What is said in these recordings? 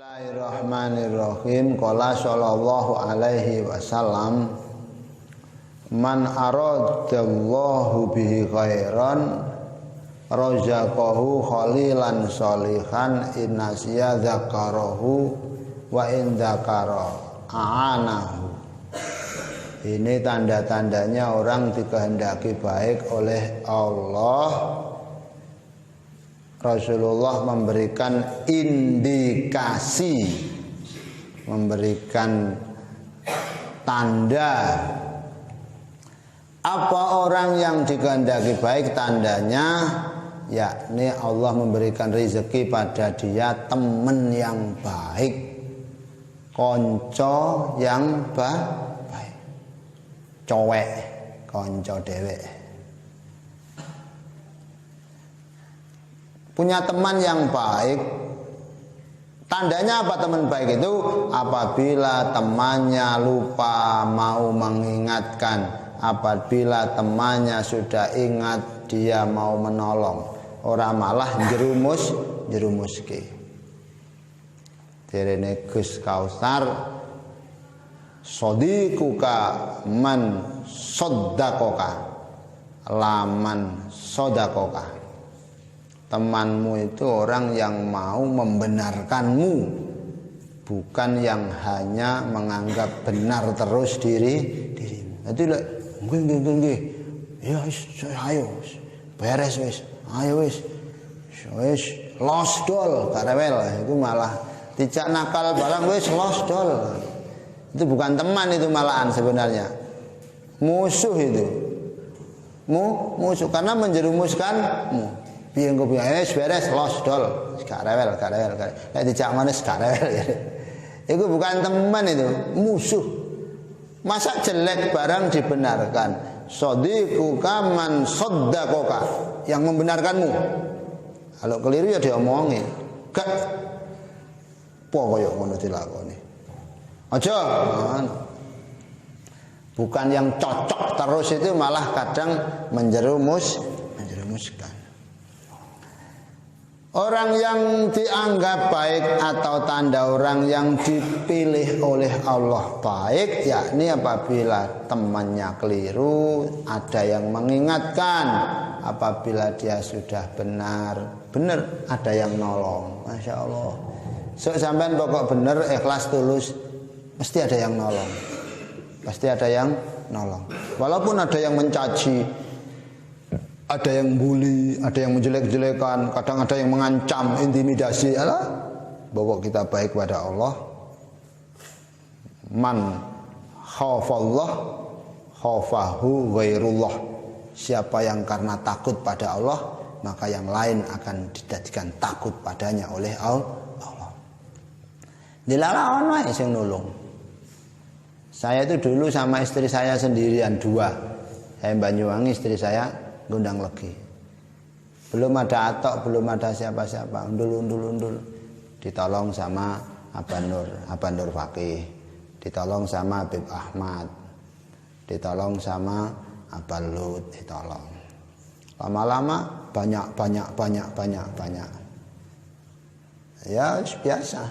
Bismillahirrahmanirrahim. Qala sallallahu alaihi wasallam, man aradallahu bihi khairan razaqahu khalilan sholihan innasiya dzakarahu wa in dzakara a'anahu. Ini tanda-tandanya orang dikehendaki baik oleh Allah. Rasulullah memberikan indikasi, memberikan tanda. Apa orang yang dikehendaki baik? Tandanya yakni Allah memberikan rezeki pada dia teman yang baik, konco yang baik, cowek, konco dewek. Punya teman yang baik. Tandanya apa teman baik itu? Apabila temannya lupa mau mengingatkan, apabila temannya sudah ingat dia mau menolong, orang malah jerumuske. Derene Gus Kausar, sodikuka man sodakoka laman sodakoka. Temanmu itu orang yang mau membenarkanmu, bukan yang hanya menganggap benar terus dirimu. Itu lek nggih. Ya wis ayo beres wis. Ayo wis. Wis los dol karewel itu malah tidak nakal barang wis los dol. Itu bukan teman, itu malahan sebenarnya musuh itu. Musuh karena menjerumuskanmu. Piye engko piye beres los dol, gak rewel. Nek dijak manis gak rewel ya. Itu bukan teman, itu musuh. Masa jelek barang dibenarkan? Shadiquka man saddakoka, yang membenarkanmu. Kalau keliru ya diomongi. Gak po koyo ngono dilakoni. Aja. Bukan yang cocok terus, itu malah kadang menjerumuskan. Orang yang dianggap baik atau tanda orang yang dipilih oleh Allah baik, yakni apabila temannya keliru ada yang mengingatkan, apabila dia sudah benar ada yang nolong. Masya Allah. Sampean pokok bener, ikhlas, tulus, mesti ada yang nolong. Pasti ada yang nolong. Walaupun ada yang mencaci, ada yang bully, ada yang menjelek-jelekan, kadang ada yang mengancam, intimidasi. Alah, bahwa kita baik pada Allah. Man khafallah khafahu ghairullah. Siapa yang karena takut pada Allah, maka yang lain akan dijadikan takut padanya oleh Allah. Dilalawan wae sing nulung. Saya itu dulu sama istri saya sendirian, 2. Saya Banyuwangi, istri saya Gondang Legi. Belum ada atok, belum ada siapa-siapa. Undul. Ditolong sama Aban Nur Fakih. Ditolong sama Habib Ahmad. Ditolong sama Abal Lut, ditolong. Lama-lama banyak. Ya biasa.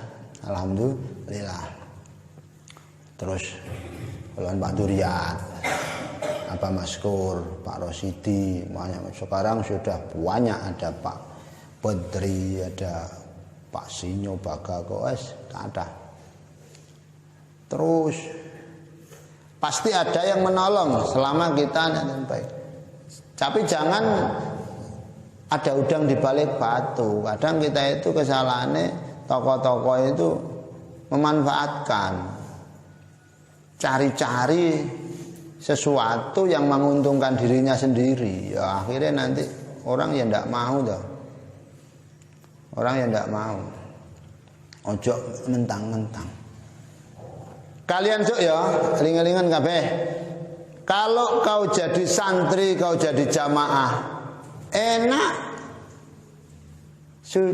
Alhamdulillah. Terus Ulun Pak Duriat, Pak Maskur, Pak Rosidi, banyak. Sekarang sudah banyak, ada Pak Pedri, ada Pak Sinyo, Bagakoes, ada. Terus pasti ada yang menolong selama kita yang baik. Tapi jangan ada udang di balik batu. Kadang kita itu kesalahannya, tokoh-tokoh itu memanfaatkan, cari-cari sesuatu yang menguntungkan dirinya sendiri. Ya akhirnya nanti orang yang tidak mau toh. Orang yang tidak mau. Ojo mentang-mentang. Kalian cuk ya, eling-elingan kabeh. Kalau kau jadi santri, kau jadi jamaah, enak.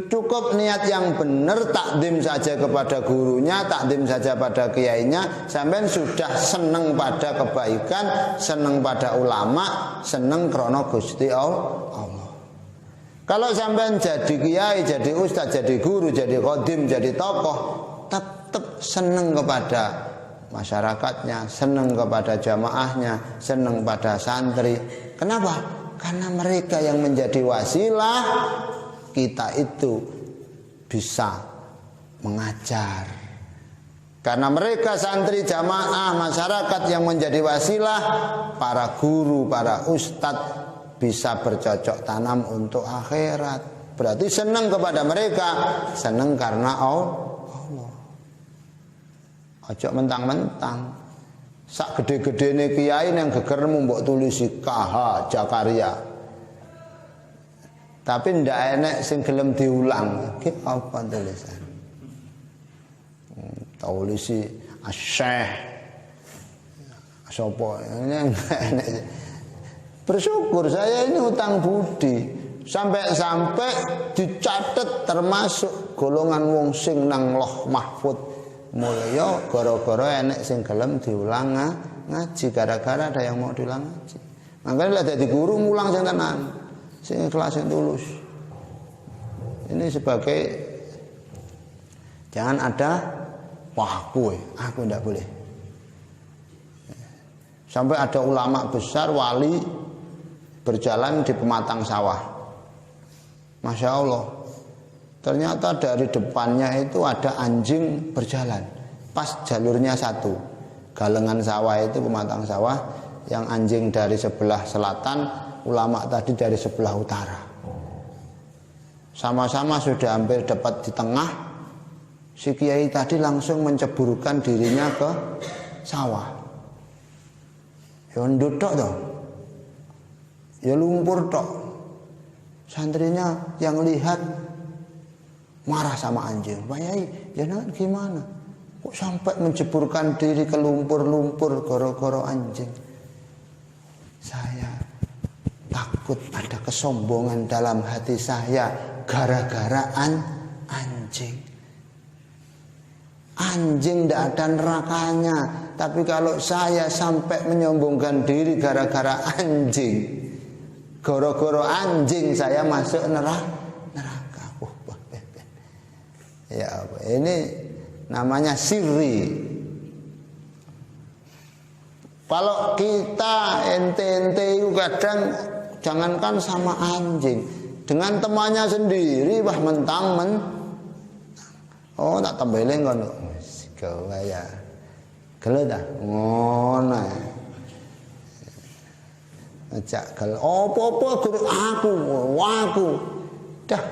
Cukup niat yang benar, takdim saja kepada gurunya, takdim saja pada kiainya, sampai sudah seneng pada kebaikan, seneng pada ulama, seneng krono Gusti Allah. Kalau sampean jadi kiai, jadi ustadz, jadi guru, jadi khodim, jadi tokoh, tetap senang kepada masyarakatnya, senang kepada jamaahnya, senang pada santri. Kenapa? Karena mereka yang menjadi wasilah, kita itu bisa mengajar. Karena mereka santri, jamaah, masyarakat yang menjadi wasilah, para guru, para ustadz bisa bercocok tanam untuk akhirat. Berarti senang kepada mereka, senang karena Allah. Ojo mentang-mentang sak gede-gedene kiai yang gegermu mbok tulisi KH Jakaria, tapi ndak enek sing gelem diulang. Ki apa tulisan? Tulisi Syekh sapa ini enek. Bersyukur saya ini hutang budi, sampai dicatat termasuk golongan wong sing nang Loh Mahfud. Mulya gara-gara enek sing gelem diulang ngaji, gara-gara ada yang mau diulang ngaji. Makanya lah dadi guru mulang sing tenan, sing ikhlas, sing tulus. Ini sebagai jangan ada wah aku ndak boleh. Sampai ada ulama besar wali berjalan di pematang sawah. Masya Allah, ternyata dari depannya itu ada anjing berjalan. Pas jalurnya satu, galengan sawah itu pematang sawah, yang anjing dari sebelah selatan, ulama tadi dari sebelah utara. Sama-sama sudah hampir dapat di tengah, si kiai tadi langsung menceburkan dirinya ke sawah. Ya nduduk toh. Ya lumpur tok. Santrinya yang lihat marah sama anjing. Pak Yai, jangan gimana? Kok sampai menceburkan diri ke lumpur-lumpur gara-gara anjing? Saya takut ada kesombongan dalam hati saya gara-gara anjing. Anjing tidak ada nerakanya, tapi kalau saya sampai menyombongkan diri gara-gara anjing, gara-gara anjing saya masuk neraka. Ya, ini namanya sirri. Kalau kita ente-ente itu kadang jangankan sama anjing, dengan temannya sendiri bah mentang-mentang. Oh tak tembeleng kono. Gawe ya. Gelo ta? Ngono. Ajak gel opo-opo guru aku. Dah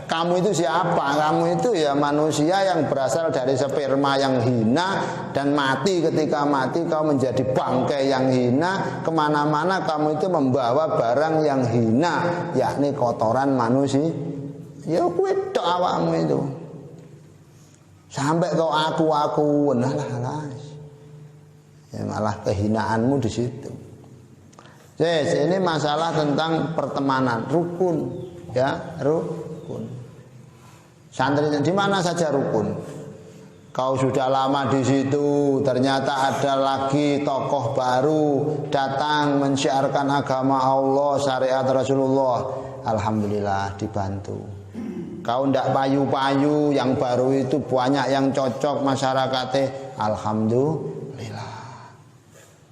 kamu itu siapa? Kamu itu ya manusia yang berasal dari sperma yang hina dan mati. Ketika mati kau menjadi bangkai yang hina. Kemana-mana kamu itu membawa barang yang hina, yakni kotoran manusia. Ya kuwi tok awakmu itu. Sampai kau aku, nah lah. Ya malah kehinaanmu di situ. Yes, ini masalah tentang pertemanan, rukun, ya rukun. Santri di mana saja rukun. Kau sudah lama di situ, ternyata ada lagi tokoh baru datang mensyiarkan agama Allah, syariat Rasulullah. Alhamdulillah dibantu. Kau ndak payu-payu, yang baru itu banyak yang cocok masyarakatnya. Alhamdulillah.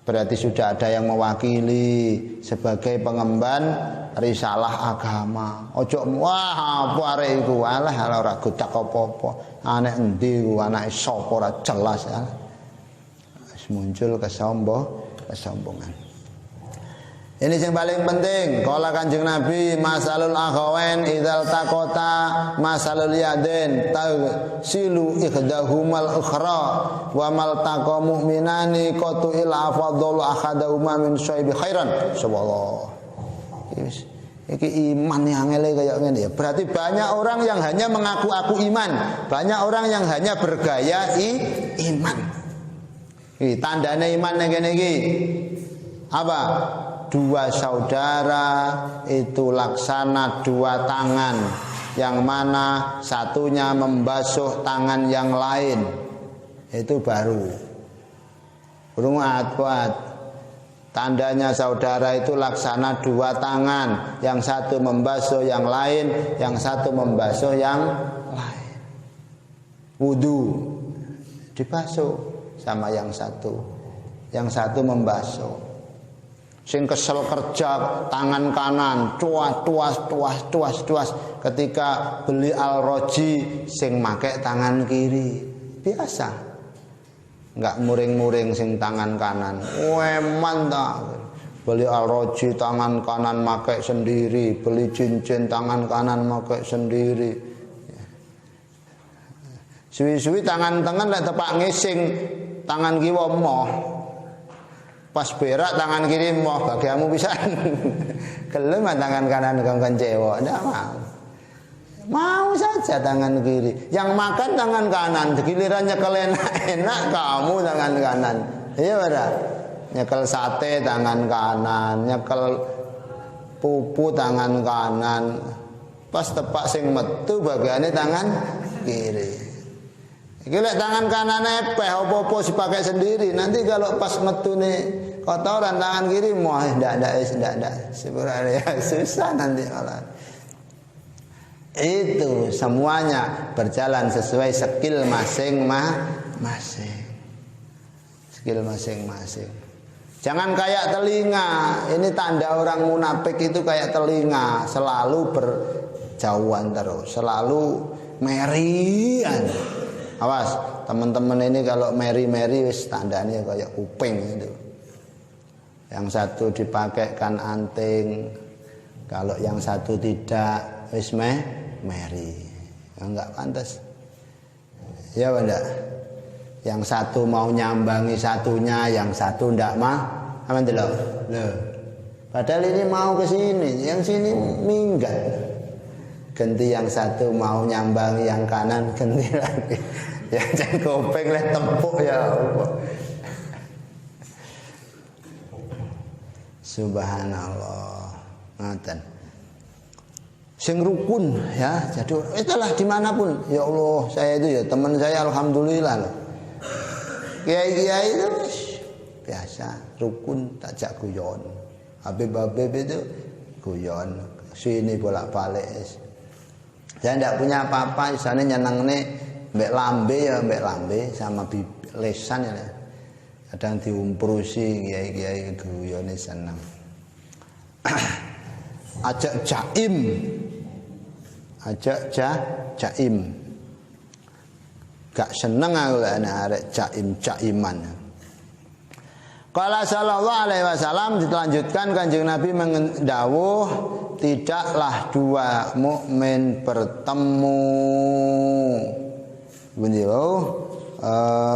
Berarti sudah ada yang mewakili sebagai pengemban risalah agama. Ojo wah apa arek iku, alah ora godak apa-apa. Anek endi ku, anake sapa ora jelas ya. Wis muncul kesombongan. Ini yang paling penting. Kala Kanjeng Nabi, masalul akhawain idzal taqata masalul yadain tasilu ihdahumal ukhra wa mal taqa mu'minani qatu il afdhalu ahadahuma min syaibi khairan. Subhanallah. Iki iman yang angel kayak ngene ya. Berarti banyak orang yang hanya mengaku-aku iman, banyak orang yang hanya bergaya iman. Iki tandane iman ning kene iki. Apa? Dua saudara itu laksana dua tangan, yang mana satunya membasuh tangan yang lain. Itu baru. Rumat buat Tandanya saudara itu laksana dua tangan, yang satu membasuh yang lain, yang satu membasuh yang lain. Wudu dibasuh sama yang satu membasuh. Sing kesel kerja tangan kanan, tuas. Ketika beli al-roji, sing make tangan kiri, biasa. Enggak muring-muring sing tangan kanan. Weman ta. Beli al-roji tangan kanan make sendiri, beli cincin tangan kanan make sendiri. Suwi-suwi tangan tengen lek tepak ngising, tangan kiwa moh. Pas berak tangan kiri moh, bagiamu pisan. Gelem tangan kanan kangkon cewek, ndak mau. Mau saja tangan kiri. Yang makan tangan kanan, gilirannya enak kamu tangan kanan. Iya benar. Nyekel sate tangan kanan, nyekel pupu tangan kanan. Pas tepak sing metu bagiannya tangan kiri. Iki lek tangan kanan epeh apa-apa dipakai sendiri. Nanti kalau pas metu nih kotoran tangan kiri mau ndak. Sebenarnya susah nanti malah. Itu semuanya berjalan sesuai skill masing-masing. Skill masing-masing. Jangan kayak telinga. Ini tanda orang munafik itu kayak telinga, selalu berjauhan terus, selalu merian. Awas, teman-teman ini kalau meri-meri wis tandanya kayak kuping itu. Yang satu dipakaikan anting, kalau yang satu tidak wis meri, enggak pantas. Ya benda. Yang satu mau nyambangi satunya, yang satu ndak mah. Aman delok. Loh. Padahal ini mau ke sini, yang sini minggat. Ganti yang satu mau nyambangi yang kanan, ganti lagi. Yang jan kopeng leh tempuk ya Allah. Subhanallah. Ngaten. Sing rukun ya, jadi itulah dimanapun. Ya Allah, saya itu ya teman saya alhamdulillah loh. Kiai-kiai itu biasa rukun takjak guyon. Habib-habib itu guyon, sini bolak-balik. Saya tidak punya apa-apa, misalnya nyenengne mbek lambe ya mbek lambe sama lesan ya. Kadang diumprusi kiai-kiai guyone seneng. Ajak jaim. Ajak jaim. Gak seneng aku lek arek jaiman. Qala sallallahu alaihi wasallam, dilanjutkan Kanjeng Nabi mendawuh, tidaklah dua mukmin bertemu. Beliau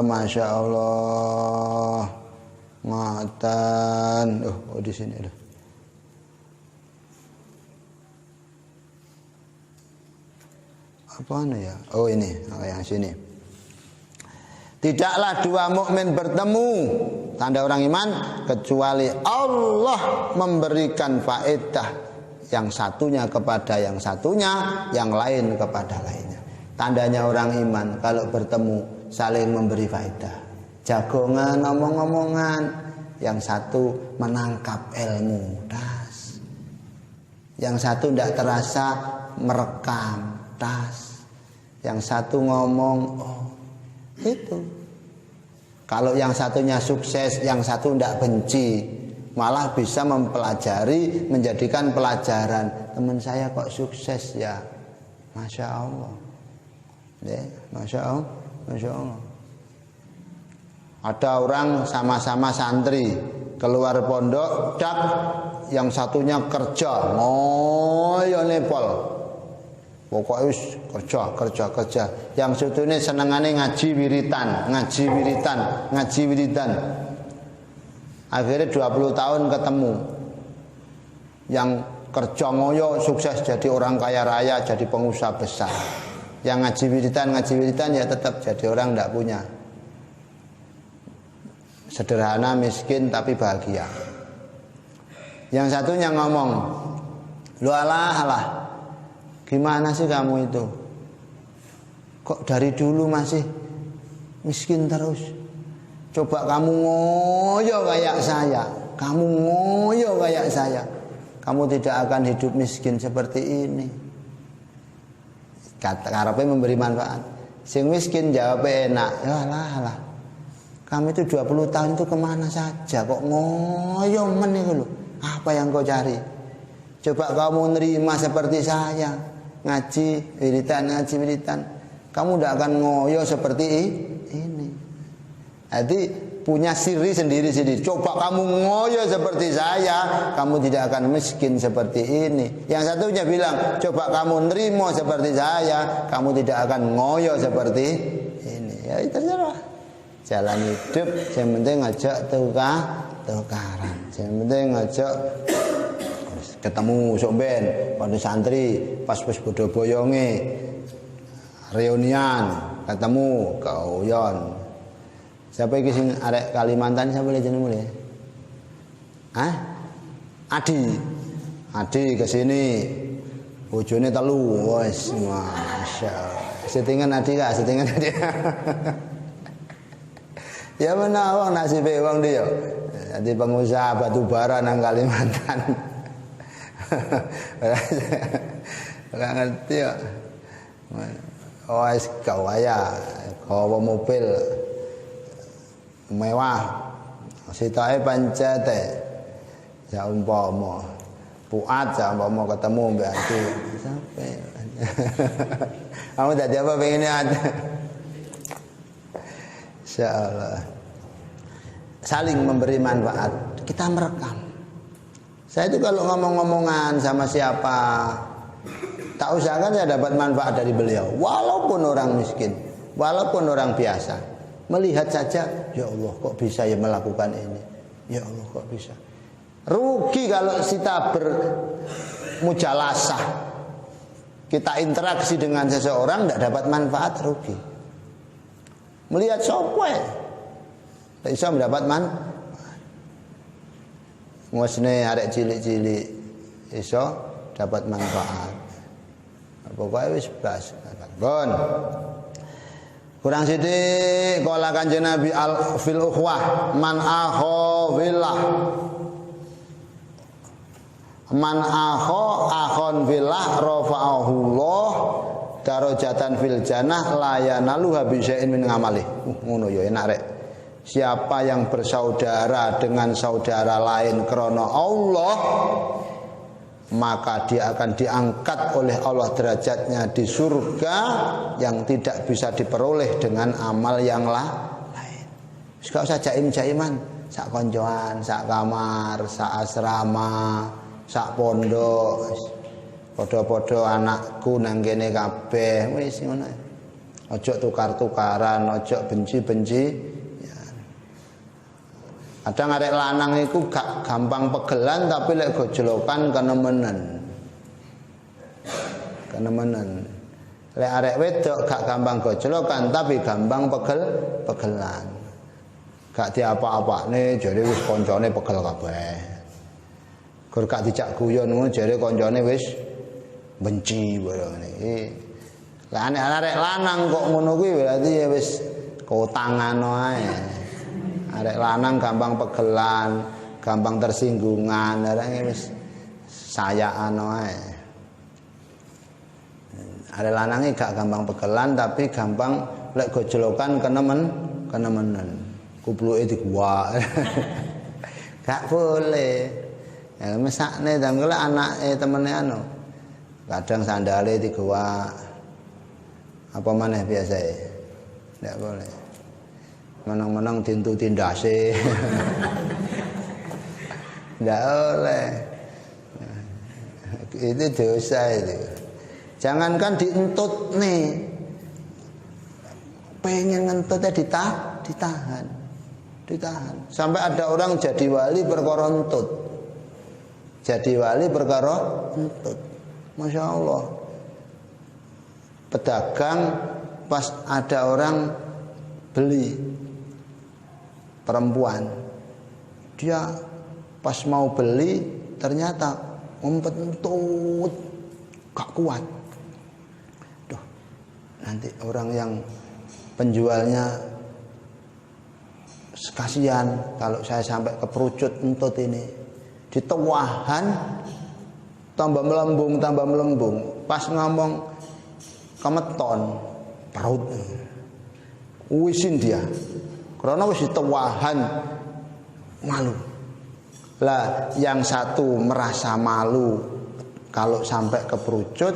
Masya Allah ngatan. Oh di sini loh. Apa ya? Oh ini, yang sini. Tidaklah dua mukmin bertemu, tanda orang iman, kecuali Allah memberikan faedah yang satunya kepada yang satunya, yang lain kepada lainnya. Tandanya orang iman kalau bertemu saling memberi faedah. Jagongan, omong-omongan, yang satu menangkap ilmu, das. Yang satu tidak terasa merekam, das. Yang satu ngomong, oh itu. Kalau yang satunya sukses, yang satu tidak benci, malah bisa mempelajari, menjadikan pelajaran. Teman saya kok sukses ya, Masya Allah. Ya, Masya Allah, Masya Allah. Ada orang sama-sama santri keluar pondok, dak, yang satunya kerja, ngoyo nepol. Pokoknya kerja. Yang satunya senengane ngaji wiritan. Akhirnya 20 tahun ketemu. Yang kerja ngoyo sukses jadi orang kaya raya, jadi pengusaha besar. Yang ngaji wiritan ya tetap jadi orang tidak punya. Sederhana, miskin tapi bahagia. Yang satunya ngomong, lu alah. Gimana sih kamu itu? Kok dari dulu masih miskin terus? Coba kamu ngoyo kayak saya. kamu ngoyo kayak saya, kamu tidak akan hidup miskin seperti ini. Karepe memberi manfaat. Sing miskin jawab enak, ya lah. Kamu itu 20 tahun itu kemana saja kok ngoyo men itu loh. Apa yang kau cari? Coba kamu nerima seperti saya, ngaji wiritan. Kamu tidak akan ngoyo seperti ini. Jadi punya siri sendiri. Coba kamu ngoyo seperti saya, kamu tidak akan miskin seperti ini. Yang satunya bilang, coba kamu nerimo seperti saya, kamu tidak akan ngoyo seperti ini. Ya terserah. Jalan hidup, yang penting ngajak tukaran. Yang penting ngajak ketemu sok ben, pada santri, pas bodo boyonge, reunian, ketemu, kauyon. Siapa iki sing arek Kalimantan siapa le jenengmu le? Hah? Adi ke sini. Bojone telu. Wes masyaallah. Settingan Adi ka, settingan Adi. Ya mana wong nasibe wong dia. Jadi pengusaha batu bara nang Kalimantan. Ora ngerti ya. Wes kawaya, kawa mobil mewah, sitae pancete, ya umpama puat, ya umpama ketemu mbak Ati, sampai, kamu tadi apa pengennya ada? Insyaallah, saling memberi manfaat, kita merekam. Saya itu kalau ngomong-ngomongan sama siapa, tak usahakan saya dapat manfaat dari beliau, walaupun orang miskin, walaupun orang biasa. Melihat saja, ya Allah kok bisa ya melakukan ini, ya Allah kok bisa. Rugi kalau kita bermujalasah, kita interaksi dengan seseorang tidak dapat manfaat, rugi. Melihat sopwe, tidak bisa mendapat manfaat. Ngosne arek cilik-cilik, iso dapat manfaat. Pokoknya wis blas. Gon. Kurang sithik kala Kanjeng Nabi al fil ukhwah man akha fillah. Man akha akhon fillah rafa'ahullah darajatan fil jannah la yanalu habisain min ngamali. Ngono ya enak rek. Siapa yang bersaudara dengan saudara lain krana Allah, maka dia akan diangkat oleh Allah derajatnya di surga yang tidak bisa diperoleh dengan amal yang lain. Gak usah jaim-jaiman, sak koncoan, sak kamar, sak asrama, sak pondok, podo-podo anakku nang kene kabeh, wis ngono. Ojo tukar-tukaran, ojo benci-benci. Ada ngarek lanang itu gak gampang pegelan tapi lek gojlokan kenemenan. Lek arek wedok gak gampang gojlokan tapi gampang pegelan. Gak diapa-apane jare wis koncone pegel kabeh. Gur gak dijak guyon ngono jare koncone wis benci barang iki. Lah arek lanang kok ngono kuwi berarti ya wis kotangan ae. Arek lanang gampang pegelan, gampang tersinggungan, arek wis sayaan wae. Arek lanange gak gampang pegelan tapi gampang lek gojlokan kenemenan. Kupluke diguwak. Gak boleh. Ya mesakne dangkel anake temene anu. Kadang sandale diguwak. Apa maneh biasae? Ndak boleh. Menang-menang tintu tindase. Tidak boleh. Itu dosa itu. Jangankan dientut nih. Pengen ngentutnya ditahan. Sampai ada orang jadi wali perkara entut. Jadi wali perkara entut. Masya Allah. Pedagang pas ada orang beli perempuan, dia pas mau beli ternyata ngumpet-ngumpet gak kuat. Duh, nanti orang yang penjualnya kasihan kalau saya sampai keperucut entut ini. Ditewahan tambah melembung. Pas ngomong kemeton perut. Wisin dia. Karena wis ditewahan malu. Lah yang satu merasa malu kalau sampai keperucut,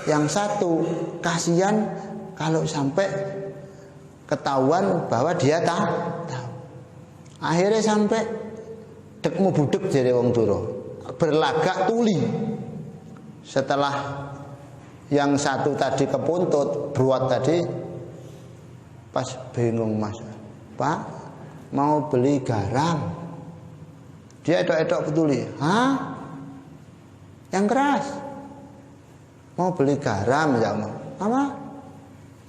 yang satu kasihan kalau sampai ketahuan bahwa dia tahu. Akhirnya sampai dekmu budek jadi wong turu, berlagak tuli. Setelah yang satu tadi kepuntut, beruat tadi, pas bingung Mas, Pak mau beli garam. Dia edok-edok betuli, hah? Yang keras. Mau beli garam ya mau. Apa?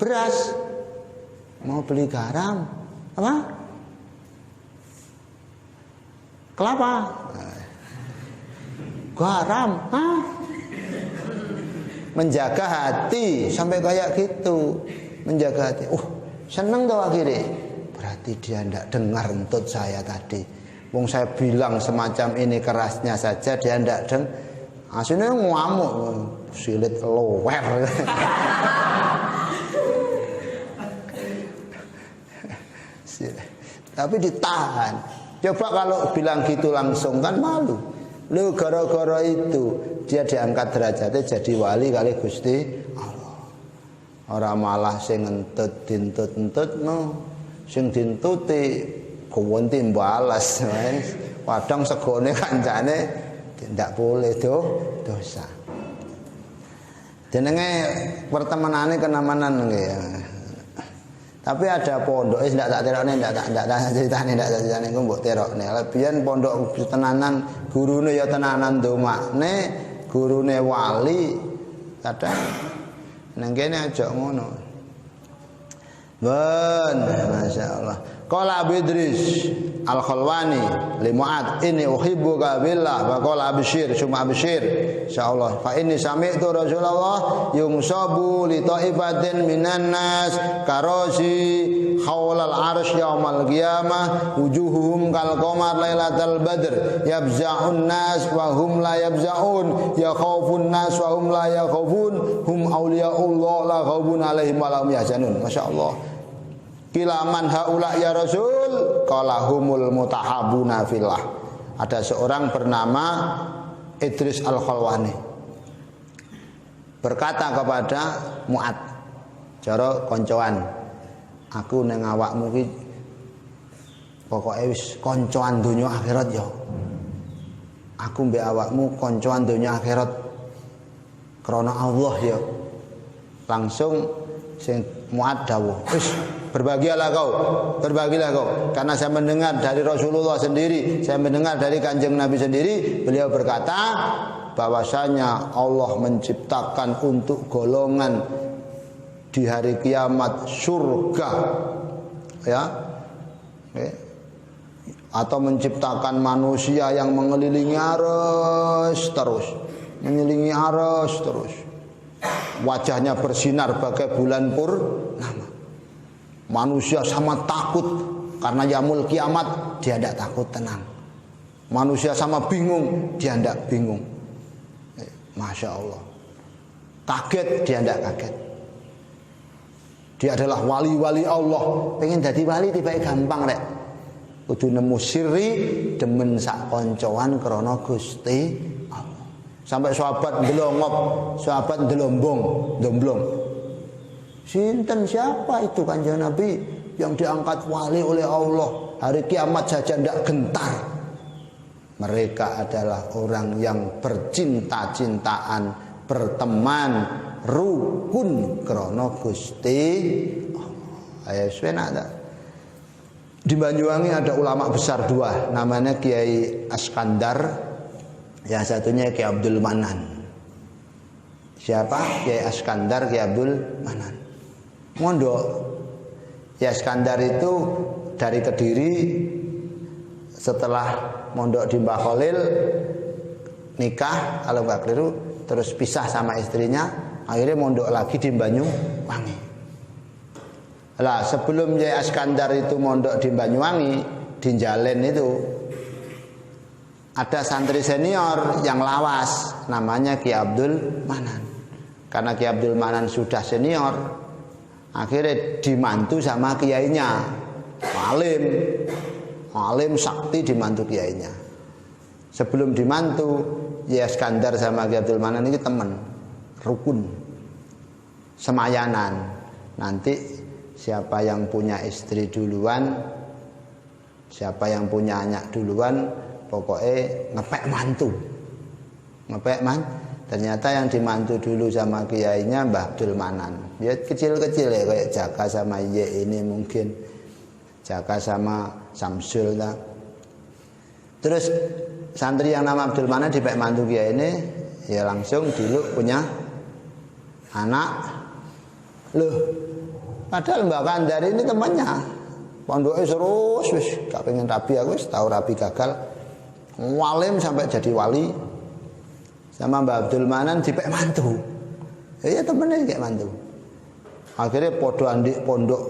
Beras. Mau beli garam. Apa? Kelapa. Garam. Hah? Menjaga hati sampai kayak gitu. Menjaga hati. Seneng tuh akhirnya. Berarti dia tidak dengar entut saya tadi. Wong saya bilang semacam ini kerasnya saja dia tidak dengar. Aslinya ngamuk, silit lower. Tapi ditahan. Coba kalau bilang gitu langsung kan malu. Lu gara-gara itu dia diangkat derajatnya jadi wali kali Gusti Allah. Orang malah sing entut dintut-entut no, sing dintuti kuwenti balas. Padang segone kancane tidak boleh dosa. Jenenge pertemanane kenamanan nggih ya. Tapi ada pondok tidak tak terokne tidak ceritane ku mbok terokne. Lebihan pondok tenanan gurune ya tenanan ndongakne, gurune wali kadang nang kene aja ngono. Ben, masyaallah. Qala Abu Idris Al-Khalwani li Mu'ad inni uhibbuka billah wa qala Absyir cuma Absyir insyaallah fa inni sami'tu Rasulullah yumsabu li ta'ifatin minan nas karasi haulal arsy yaumal qiyamah wujuhuhum kal qamar lailatal badr yabza'un nas wa hum la yabza'un yakhafun nas wa hum la yakhafun hum auliyaullah la khaufun alaihim wa la hum yahzanun masyaallah. Kilaman haula ya Rasul qala humul mutahabuna fillah. Ada seorang bernama Idris Al-Khalwani berkata kepada Mu'ad cara koncoan, aku ning awakmu ki pokoke wis koncoan donya akhirat ya. Aku mbek awakmu koncoan donya akhirat krana Allah ya. Langsung sing Mu'ad dawuh, wis berbahagialah kau, karena saya mendengar dari Rasulullah sendiri, saya mendengar dari Kanjeng Nabi sendiri, beliau berkata bahwasanya Allah menciptakan untuk golongan di hari kiamat surga, ya, atau menciptakan manusia yang mengelilingi arus terus, wajahnya bersinar bagai bulan purnama. Manusia sama takut karena yaumul kiamat, dia tidak takut, tenang. Manusia sama bingung, dia tidak bingung. Masya Allah. Kaget, dia tidak kaget. Dia adalah wali-wali Allah. Pengen jadi wali tiba-tiba gampang rek. Kudu nemu sirri demen sak koncoan krana Gusti Allah. Sampai sahabat ndelongop, sahabat ndomblong. Sinten siapa itu Kanjeng Nabi yang diangkat wali oleh Allah, hari kiamat saja tidak gentar. Mereka adalah orang yang bercinta-cintaan, berteman, rukun krana Gusti Allah. Ayo di Banyuwangi ada ulama besar dua, namanya Kiai Askandar, yang satunya Kiai Abdul Manan. Siapa? Kiai Askandar, Kiai Abdul Manan. Mondok ya Iskandar itu dari Kediri, setelah mondok di Mbah Khalil nikah kalau nggak keliru, terus pisah sama istrinya, akhirnya mondok lagi di Banyuwangi. Lah sebelum Kyai Iskandar itu mondok di Banyuwangi, di Njalen itu ada santri senior yang lawas, namanya Ki Abdul Manan. Karena Ki Abdul Manan sudah senior, akhirnya dimantu sama kiainya, alim sakti dimantu kiainya. Sebelum dimantu, Kyai Iskandar sama Ki Abdul Manan ini teman, rukun, semayanan. Nanti siapa yang punya istri duluan, siapa yang punya anak duluan, pokoknya ngepek mantu. Ternyata yang dimantu dulu sama kiainya Mbah Abdul Manan. Dia kecil-kecil ya, kayak Jaka sama Ye ini mungkin. Jaka sama Samsul. Nah. Terus santri yang nama Abdul Manan dipek mantu kiai ini, ya langsung dulu punya anak. Loh, padahal Mbak Kandar ini temannya. Pondoknya terus, wis gak pengen rabi aku, tahu rabi gagal. Walim sampai jadi wali. Sama Mbak Abdul Manan dipek mantu. Ya temennya kayak mantu. Akhirnya podo andik pondok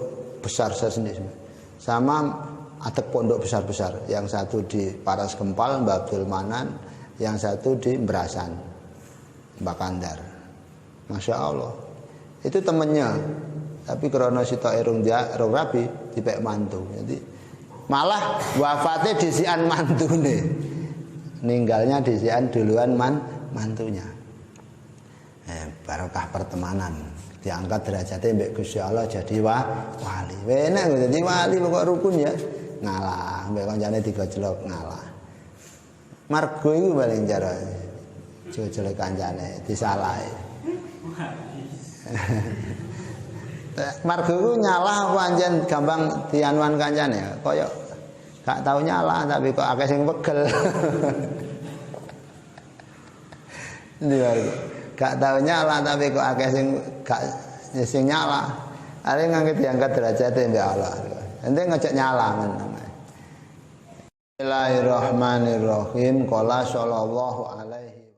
besar sendiri. Sama adek pondok besar-besar. Yang satu di Paras Kempal Mbak Abdul Manan, yang satu di Berasan Mbak Kandar. Masya Allah. Itu temennya. Tapi karena sitok erung rabi dipek mantu. Jadi malah wafatnya disian mantune. Ninggalnya disian duluan mantunya. Barokah pertemanan, diangkat derajatnya mbek Gusti Allah jadi wali. Enak jadi wali pokok rukun ya. Ngalah, mbek kancane digojlok ngalah. Margo iku paling cara jojole kancane disalahi. Margo iku nyalah pancen gampang dianuan kancane kaya gak tau nyalah tapi kok akeh sing pegel. Gak tau nyala tapi kok akeh sing nyala. Are ngangge diangkat derajate mbek Allah. Ente ngejek nyala meneng. Bismillahirrahmanirrahim. Qala sallallahu alaihi